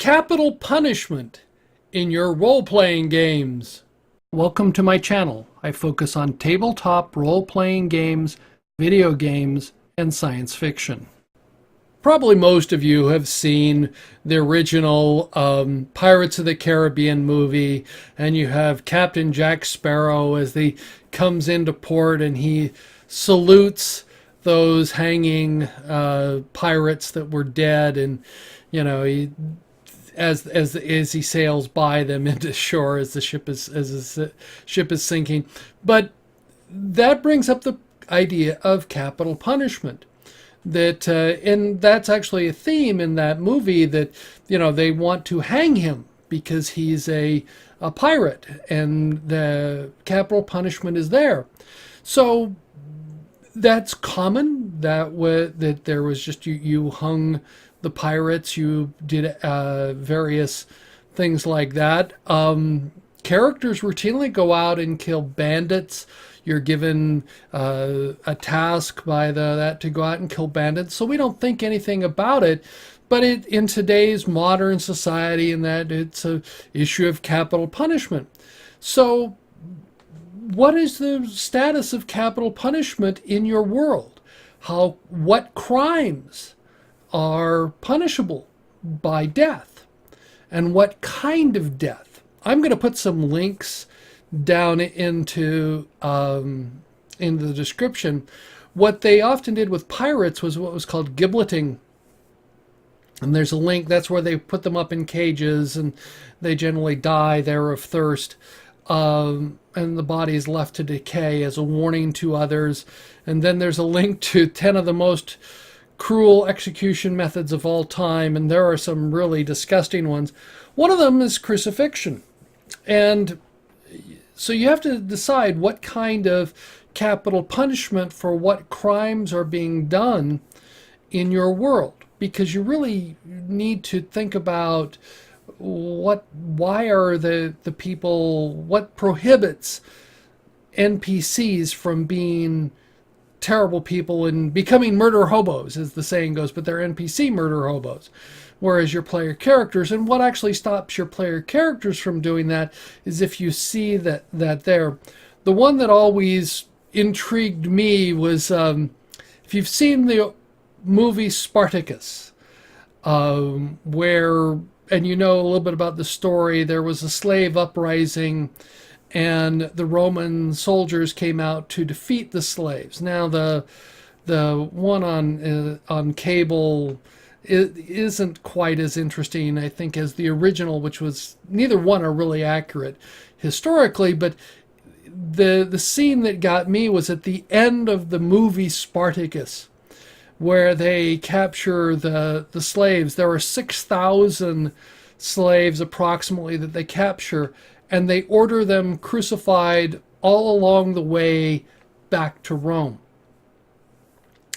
capital punishment in your role-playing games. Welcome to my channel. I focus on tabletop role-playing games, video games, and science fiction. Probably most of you have seen the original Pirates of the Caribbean movie, and you have Captain Jack Sparrow as he comes into port and he salutes those hanging pirates that were dead, and he as he sails by them into shore as the ship is sinking. But that brings up the idea of capital punishment. And that's actually a theme in that movie, that they want to hang him because he's a pirate, and the capital punishment is there. So that's common, that there was just you hung the pirates, you did various things like that. Characters routinely go out and kill bandits. You're given a task by that to go out and kill bandits. So we don't think anything about it. But in today's modern society, in that it's an issue of capital punishment. So what is the status of capital punishment in your world? What crimes are punishable by death? And what kind of death? I'm going to put some links down into the description. What they often did with pirates was what was called gibleting. And there's a link. That's where they put them up in cages, and they generally die there of thirst. And the body is left to decay as a warning to others. And then there's a link to 10 of the most cruel execution methods of all time, and there are some really disgusting ones. One of them is crucifixion. And so you have to decide what kind of capital punishment for what crimes are being done in your world, because you really need to think about why are the people, what prohibits NPCs from being terrible people and becoming murder hobos, as the saying goes, but they're NPC murder hobos. Whereas your player characters, and what actually stops your player characters from doing that is if you see that there. The one that always intrigued me was, if you've seen the movie Spartacus, where, and you know a little bit about the story, there was a slave uprising, and the Roman soldiers came out to defeat the slaves. Now the one on cable, it isn't quite as interesting, I think, as the original, which was, neither one are really accurate historically, but the scene that got me was at the end of the movie Spartacus, where they capture the slaves. There are 6,000 slaves approximately that they capture, and they order them crucified all along the way back to Rome.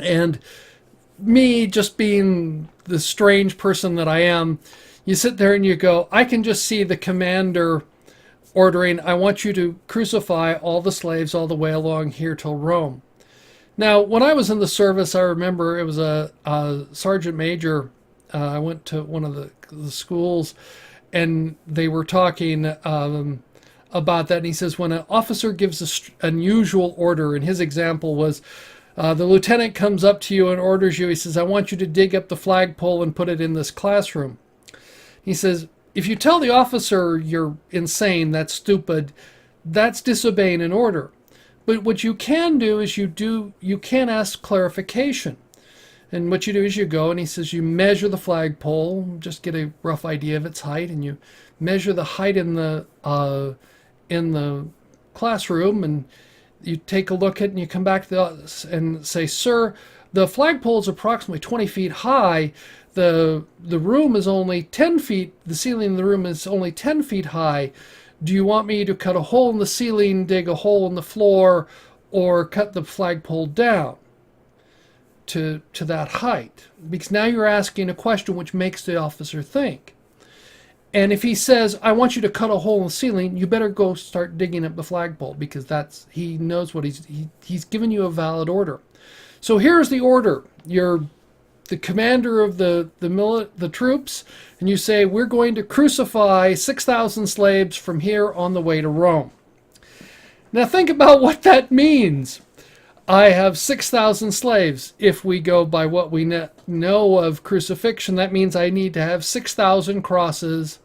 And me, just being the strange person that I am, you sit there and you go, I can just see the commander ordering, I want you to crucify all the slaves all the way along here till Rome. Now, when I was in the service, I remember it was a sergeant major. I went to one of the schools, and they were talking about that. And he says, when an officer gives an unusual order, and his example was, the lieutenant comes up to you and orders you, he says, I want you to dig up the flagpole and put it in this classroom. He says, if you tell the officer you're insane, that's stupid, that's disobeying an order. But what you can do is you can ask clarification. And what you do is you go, and he says, you measure the flagpole, just get a rough idea of its height, and you measure the height in the classroom, and you take a look at it, and you come back to us and say, sir, the flagpole is approximately 20 feet high. The room is only 10 feet, the ceiling in the room is only 10 feet high. Do you want me to cut a hole in the ceiling, dig a hole in the floor, or cut the flagpole down to that height? Because now you're asking a question which makes the officer think. And if he says, I want you to cut a hole in the ceiling, you better go start digging up the flagpole, because he knows what he's given you a valid order. So here's the order. You're the commander of the troops, and you say, we're going to crucify 6,000 slaves from here on the way to Rome. Now think about what that means. I have 6,000 slaves. If we go by what we know of crucifixion, that means I need to have 6,000 crosses.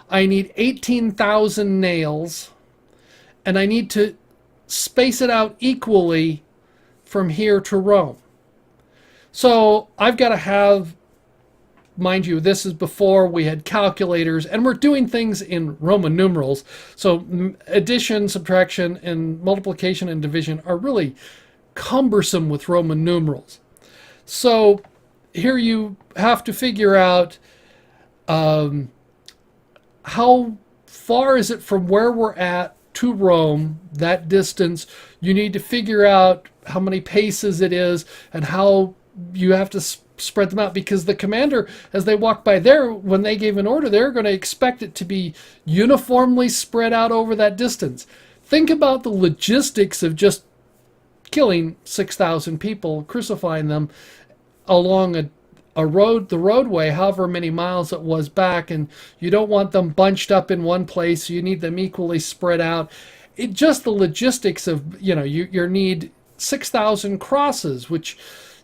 I need 18,000 nails. And I need to space it out equally from here to Rome. So I've got to have, mind you, this is before we had calculators, and we're doing things in Roman numerals. So addition, subtraction, and multiplication and division are really cumbersome with Roman numerals. So here you have to figure out how far is it from where we're at to Rome, that distance. You need to figure out how many paces it is and how you have to spread them out, because the commander, as they walk by there, when they gave an order, they're going to expect it to be uniformly spread out over that distance. Think about the logistics of just killing 6,000 people, crucifying them along a road, the roadway, however many miles it was back, and you don't want them bunched up in one place. So you need them equally spread out. It just the logistics of, you need 6,000 crosses, which,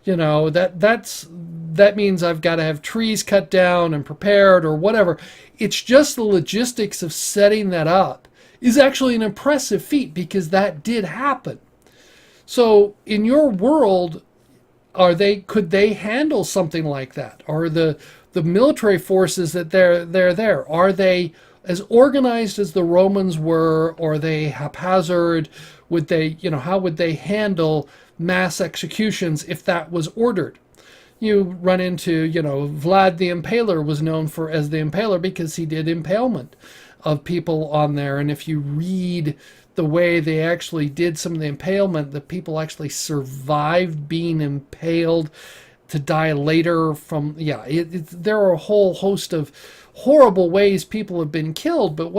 that means I've got to have trees cut down and prepared or whatever. It's just the logistics of setting that up is actually an impressive feat, because that did happen. So in your world, could they handle something like that? Are the military forces that they're there, are they as organized as the Romans were, or are they haphazard? Would they, how would they handle mass executions if that was ordered? You run into, Vlad the Impaler was known as the Impaler because he did impalement of people on there. And if you read the way they actually did some of the impalement, the people actually survived being impaled to die later from, there are a whole host of horrible ways people have been killed. But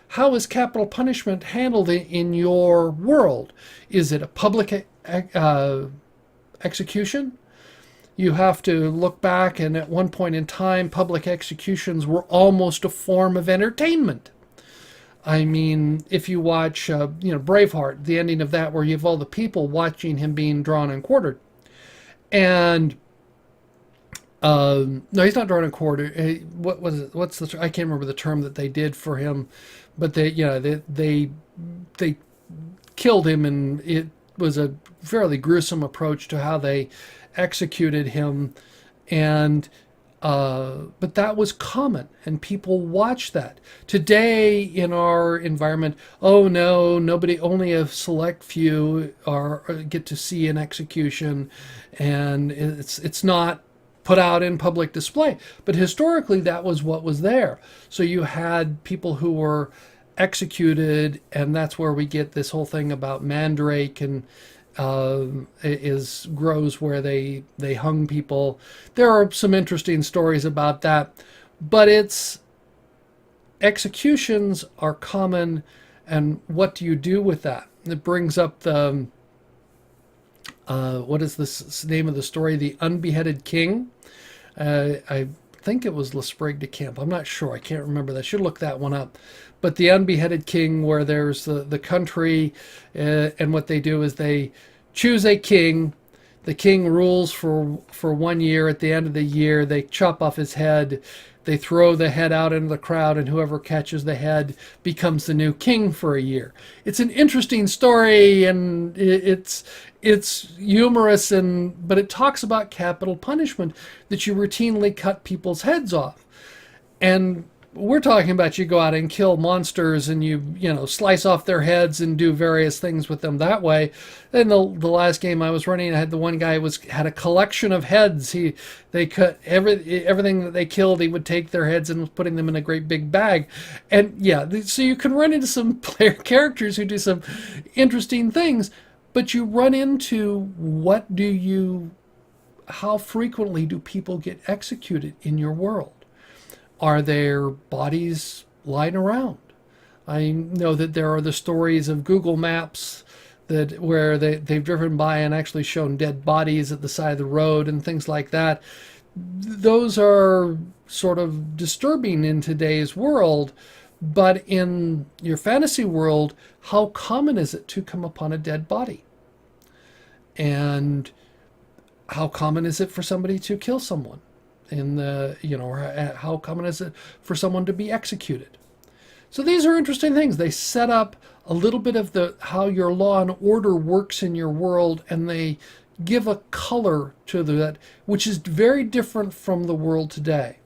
how is capital punishment handled in your world? Is it a public execution? You have to look back, and at one point in time, public executions were almost a form of entertainment. I mean, if you watch, Braveheart, the ending of that, where you have all the people watching him being drawn and quartered. And, no, he's not drawn and quartered. What was it? I can't remember the term that they did for him, but they killed him, and it was a fairly gruesome approach to how they executed him. And but that was common, and people watch that. Today in our environment, oh no, nobody, only a select few get to see an execution, and it's not put out in public display. But historically, that was what was there. So you had people who were executed, and that's where we get this whole thing about Mandrake, and grows where they hung people. There are some interesting stories about that, but executions are common, and what do you do with that? It brings up the what is this name of the story? The Unbeheaded King. I think it was L'Esprigge de Camp. I'm not sure. I can't remember. I should look that one up. But the Unbeheaded King, where there's the country, and what they do is they choose a king. The king rules for 1 year. At the end of the year, they chop off his head. They throw the head out into the crowd, and whoever catches the head becomes the new king for a year. It's an interesting story, and it's humorous, but it talks about capital punishment, that you routinely cut people's heads off. And we're talking about you go out and kill monsters, and you slice off their heads and do various things with them that way. In the last game I was running, I had the one guy had a collection of heads. They cut everything that they killed. He would take their heads and was putting them in a great big bag. And so you can run into some player characters who do some interesting things, but you run into how frequently do people get executed in your world? Are their bodies lying around? I know that there are the stories of Google Maps that where they've driven by and actually shown dead bodies at the side of the road and things like that. Those are sort of disturbing in today's world, but in your fantasy world, how common is it to come upon a dead body? And how common is it for somebody to kill someone? Or how common is it for someone to be executed? So these are interesting things. They set up a little bit of how your law and order works in your world, and they give a color to that, which is very different from the world today,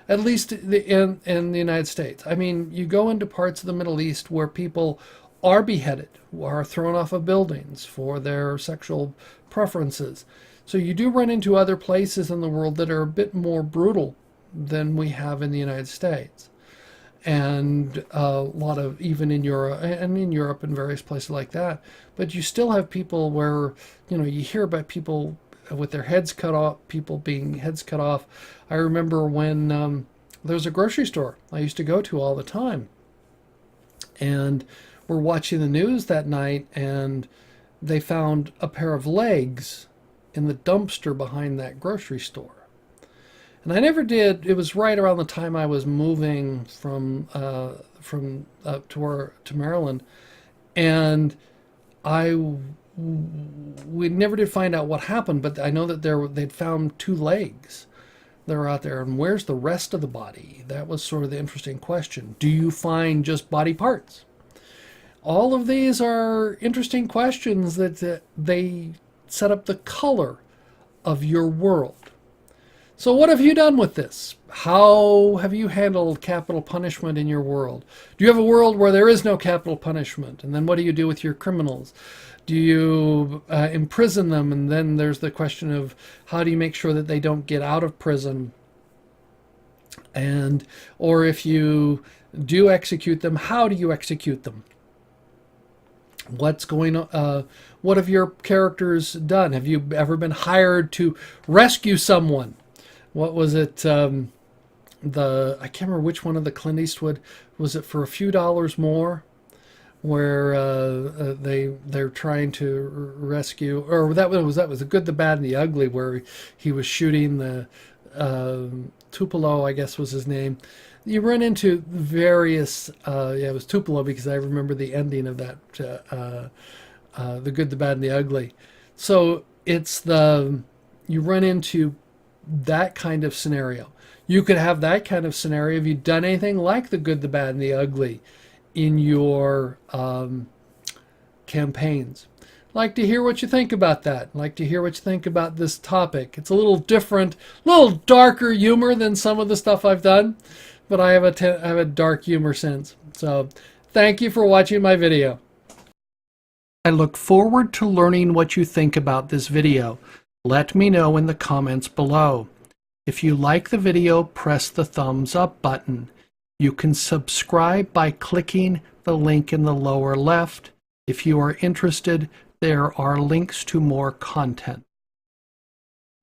at least in the United States. I mean, you go into parts of the Middle East where people are beheaded, are thrown off of buildings for their sexual preferences. So you do run into other places in the world that are a bit more brutal than we have in the United States. And a lot of, even in Europe and various places like that. But you still have people where, you hear about people with their heads cut off, people being heads cut off. I remember when there was a grocery store I used to go to all the time. And we're watching the news that night, and they found a pair of legs in the dumpster behind that grocery store. And I never did. It was right around the time I was moving from to Maryland, and we never did find out what happened. But I know that they'd found 2 legs that were out there, and where's the rest of the body? That was sort of the interesting question. Do you find just body parts? All of these are interesting questions that they set up the color of your world. So what have you done with this? How have you handled capital punishment in your world? Do you have a world where there is no capital punishment? And then what do you do with your criminals? Do you imprison them? And then there's the question of how do you make sure that they don't get out of prison? Or if you do execute them, how do you execute them? What's going on? What have your characters done? Have you ever been hired to rescue someone? What was it? I can't remember which one of the Clint Eastwood was it, for a few dollars more, where they're trying to rescue, or that was The Good, the Bad, and the Ugly, where he was shooting the Tupelo, I guess was his name. You run into various, it was Tupelo because I remember the ending of that, The Good, the Bad, and the Ugly. So you run into that kind of scenario. You could have that kind of scenario if you've done anything like The Good, the Bad, and the Ugly in your campaigns. I'd like to hear what you think about that. I'd like to hear what you think about this topic. It's a little different, a little darker humor than some of the stuff I've done, but I have a dark humor sense. So thank you for watching my video. I look forward to learning what you think about this video. Let me know in the comments below. If you like the video, press the thumbs up button. You can subscribe by clicking the link in the lower left. If you are interested, there are links to more content.